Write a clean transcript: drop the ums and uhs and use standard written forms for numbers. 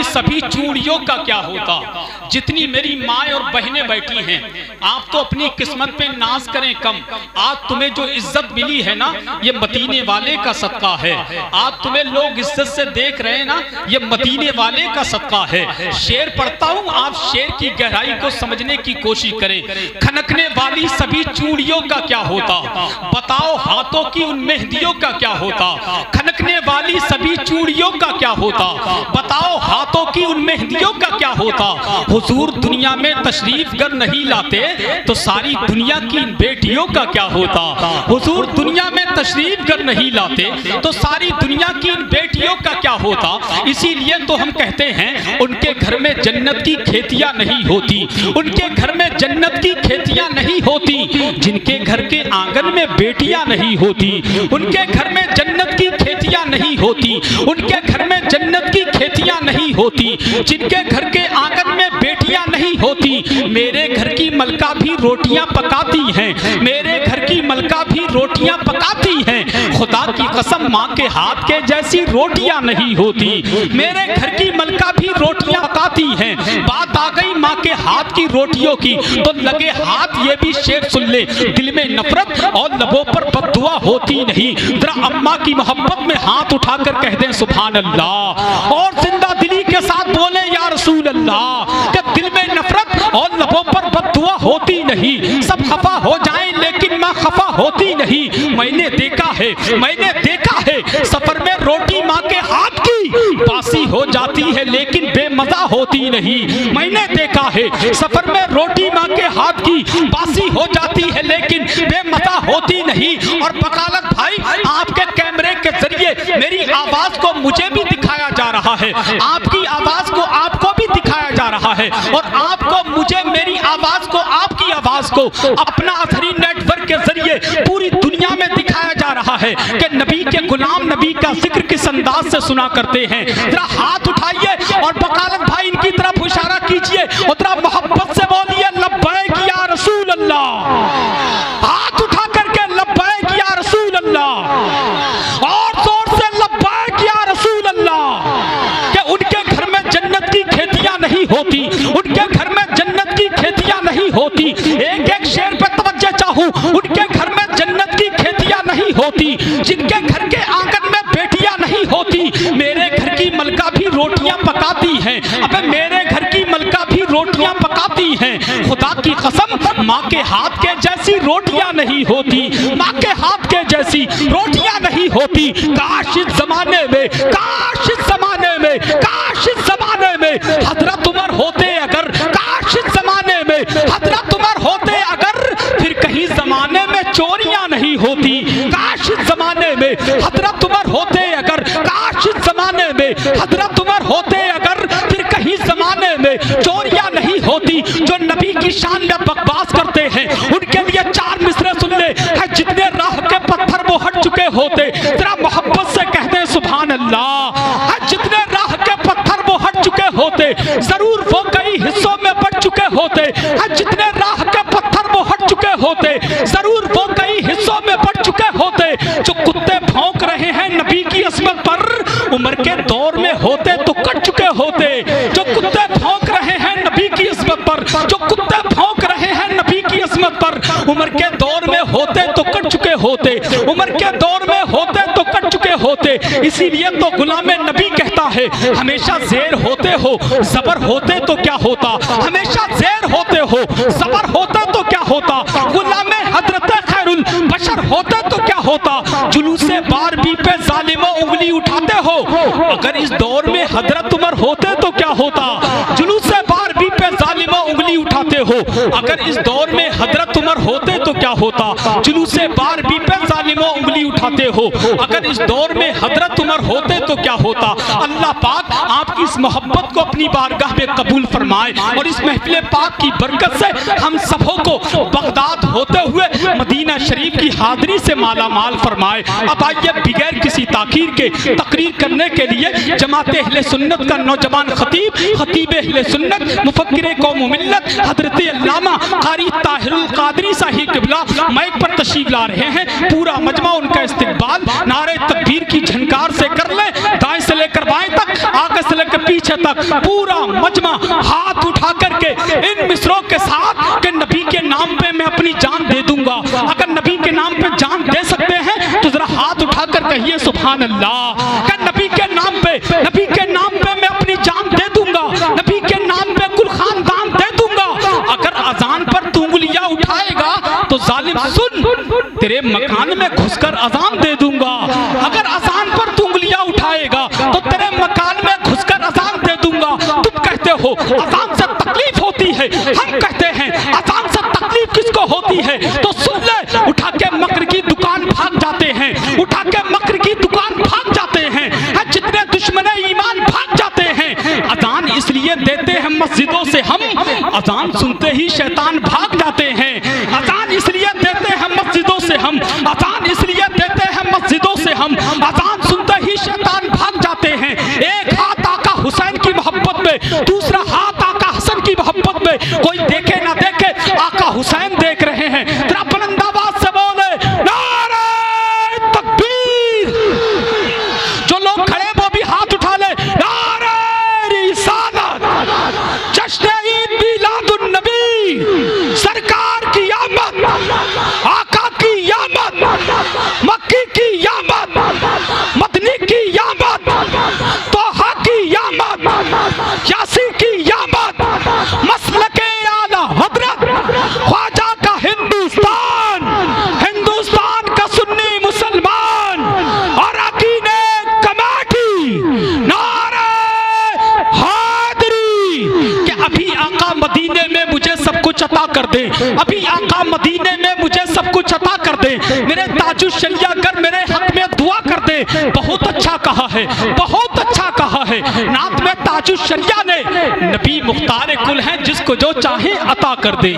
सभी चूड़ियों का क्या होता। जितनी मेरी माँ और बहनें बैठी हैं, आप तो अपनी किस्मत पे नाज करें कम। आज तुम्हें जो इज्जत मिली है ना, ये मदीने वाले का सदका है। आज तुम्हें लोग इज्जत से देख रहे हैं ना, ये मदीने वाले का सदका है। शेर पढ़ता हूँ, आप शेर की गहराई को समझने की कोशिश करें। खनकने वाली सभी चूड़ियों का क्या होता, बताओ हाथों की उन मेहंदियों का क्या होता। खनकने वाली सभी चूड़ियों का क्या होता, बताओ हाथों की उन मेहंदियों का क्या होता। हुजूर दुनिया में तशरीफ गर नहीं लाते तो सारी दुनिया की इन बेटियों का क्या होता। हुजूर दुनिया में तशरीफ गर नहीं लाते तो सारी दुनिया की इन बेटियों का क्या होता। इसीलिए तो हम कहते हैं उनके घर में जन्नत की खेतियां नहीं होती, उनके घर में जन्नत की खेतियां नहीं होती। जिनके घर के आंगन में बेटियां नहीं होती, उनके घर में जन्नत की खेतियां नहीं होती, उनके घर में जन्नत की खेतियां नहीं होती। जिनके घर के आंगन में बेटियां नहीं होती, मेरे घर की मलका भी रोटियां पकाती हैं, मेरे घर की मलका भी रोटियां पकाती हैं। खुदा की कसम माँ के हाथ के जैसी रोटियां नहीं होती, मेरे घर की मलका भी रोटियां पकाती हैं। बात आ गई माँ के हाथ की रोटियों की तो लगे हाथ ये भी शेर सुन ले, दिल में नफरत और लबों पर बद्दुआ होती नहीं। जरा अम्मा की मोहब्बत में हाथ उठाकर कह दें सुभान अल्लाह और जिंदा दिली के साथ बोले या रसूल अल्लाह। कि दिल में नफरत और लबों पर बद्दुआ होती नहीं। सब खफा हो जाएं लेकिन माँ खफा होती नहीं। मैंने देखा है, मैंने देखा है सफर में रोटी माँ के हाथ की बासी हो जाती है लेकिन बेमजा होती नहीं। मैंने देखा है सफर में रोटी माँ के हाथ की बासी हो जाती है लेकिन बेमजा होती नहीं। और वकालत भाई आपके कैमरे के जरिए मेरी आवाज को मुझे भी दिखाया जा रहा है, आपकी आवाज को आपको भी दिखाया जा रहा है और आपको मुझे मेरी आवाज को आपकी आवाज को अपना अथरी नेटवर्क के जरिए पूरी दुनिया में दिखाया जा रहा है कि नबी के गुलाम नबी का जिक्र किस अंदाज से सुना करते हैं। जरा हाथ उठाइए और वकालत भाई इनकी तरफ इशारा कीजिए और जरा मोहब्बत से बोलिए लब्बैक या रसूल अल्लाह। हाथ उठा करके लब्बैक या रसूल अल्लाह और जोर से लब्बैक या रसूल अल्लाह। कि उनके घर में जन्नत की खेतियां नहीं होती, उनके घर में जन्नत की खेतियां नहीं होती। एक एक शेर पे तवज्जो चाहूं, उनके घर में जन्नत की खेतियां नहीं होती। जिनके घर के आंगन में बेटियां नहीं होती, मेरे घर की मलका भी रोटियां पकाती हैं। अबे मेरे घर की मलका भी रोटियां पकाती हैं। खुदा की कसम माँ के हाथ के जैसी रोटियां नहीं होती, माँ के हाथ के जैसी रोटियां नहीं होती। काश इस जमाने में, काश इस जमाने में, काश इस जमाने में हजरत उमर होते अगर, काश इस जमाने में हजरत उमर होते अगर, फिर कहीं जमाने में चोरियां नहीं होती। काश इस जमाने में हजरत उमर होते अगर, काश इस जमाने में हजरत उमर होते अगर, फिर कहीं जमाने में चोरियां नहीं होती। जो नबी की शान में बकवास करते हैं उनके लिए चार मिसरे सुन ले। है जितने राह के पत्थर वो हट चुके होते, जरा मोहब्बत से कहते हैं सुभान अल्लाह। है जितने राह के पत्थर वो हट चुके होते, जरूर वो कई हिस्सों में बढ़ चुके होते। है जितने राह के पत्थर वो हट चुके होते, जरूर वो कई हिस्सों में बढ़ चुके होते। जो कुत्ते भौंक रहे हैं नबी की अस्मत पर, उम्र के दौर में होते तो कट चुके होते। जो कुत्ते भौंक रहे हैं नबी की अस्मत पर, जो कुत्ते भौंक रहे हैं नबी की अस्मत पर, उम्र के दौर में होते तो कट चुके होते, उम्र के दौर में होते तो कट चुके होते। इसीलिए तो गुलामे नबी कहता है हमेशा ज़ेर होते हो ज़बर होते तो क्या होता। हमेशा ज़ेर होते हो ज़बर होते तो क्या होता। गुलामे हजरत खैरुल बशर होते तो क्या होता। जुलूसे बारबी पे जालिमो उंगली उठाते हो, अगर इस दौर में हजरत उमर होते तो क्या होता। जुलूसे बारबी पे जालिमो उंगली उठाते उठाते हो। अगर इस दौर में हजरत उमर होते तो क्या होता? जुलूसे बारबी पे जालिमों उंगली उठाते हो। अगर इस दौर में हजरत उमर होते तो क्या होता? अल्लाह पाक आपकी इस मोहब्बत को अपनी बारगाह में कबूल फरमाए और इस महफिल पाक की बरकत से हम सबों को बगदाद होते हुए मदीना शरीफ की हाजिरी से माला माल फरमाए। अब आइए बगैर किसी ताकीर के तकरीर करने के लिए जमात अहले सुन्नत का नौजवान खतीब अहले सुन्नत मुफक्किर कौम मिल्लत हजरत अल्लामा कारी ताहिरुल कादरी साहिब किबला माइक पर तशरीफ ला रहे हैं। पूरा मजमा उनका इस्तकबाल नारे तकबीर की झनकार से कर ले, दाएं से लेकर बाएं तक, आगे से लेकर पीछे तक पूरा मजमा हाथ उठा करके इन मिसरों के साथ कि नबी के नाम पे मैं अपनी जान दे दूंगा। अगर नबी के नाम पे जान दे सकते हैं तो जरा हाथ उठाकर कहिए सुभान अल्लाह। कि नबी के नाम पे मैं अपनी जान दे दूंगा, नबी के नाम पे कुल खानदान दे दूंगा। अगर अजान पर तू उंगलियां उठाएगा तो जालिम सुन, तेरे मकान में घुसकर अजान दे दूंगा। अगर अजान पर तू उंगलियां उठाएगा तो तेरे मकान में घुसकर अजान दे दूंगा। तुम कहते हो अजान से तकलीफ होती है, हम कहते हैं अजान से तकलीफ किसको होती है? तो सुन ले, उठा के मकर की दुकान भाग जाते हैं, उठा के मकर की दुकान भाग जाते हैं, जितने दुश्मन ईमान भाग जाते हैं। अजान इसलिए देते हैं मस्जिदों से हम, अजान सुनते ही शैतान भाग जाते हैं। अजान इसलिए देते हैं मस्जिदों से हम, अजान इसलिए देते हैं मस्जिदों से हम, अजान सुनते ही शैतान भाग जाते हैं। एक हाथ आका हुसैन की मोहब्बत में, दूसरा हाथ आका हसन की मोहब्बत में। कोई देखे ना देखे आका हुसैन देख रहे हैं। तेरा बुलंद आवाज से बोले नारे तकबीर। जो लोग खड़े वो भी हाथ उठा ले, नारे रिसालत, जश्न ईद मिलादुन नबी, सरकार की आमद, आका की आमद, मक्की की आमद, मदनी की आमद, तोहा की आमद, यासी की आमद, मसलके आला हजरत ख्वाजा का हिंदुस्तान, हिंदुस्तान का सुन्नी मुसलमान और अकीने कमेटी, नारे हादरी। कि अभी आका मदीने में मुझे सब कुछ अता कर दे, अभी आका मदीने में मुझे सब कुछ अता कर दे। मेरे ताजुल शरिया कर मेरे हक में दुआ कर दे। बहुत अच्छा कहा है, बहुत अच्छा कहा है। नात में ताजुल शरिया ने नबी मुख्तार कुल है, जिसको जो चाहे अता कर दे।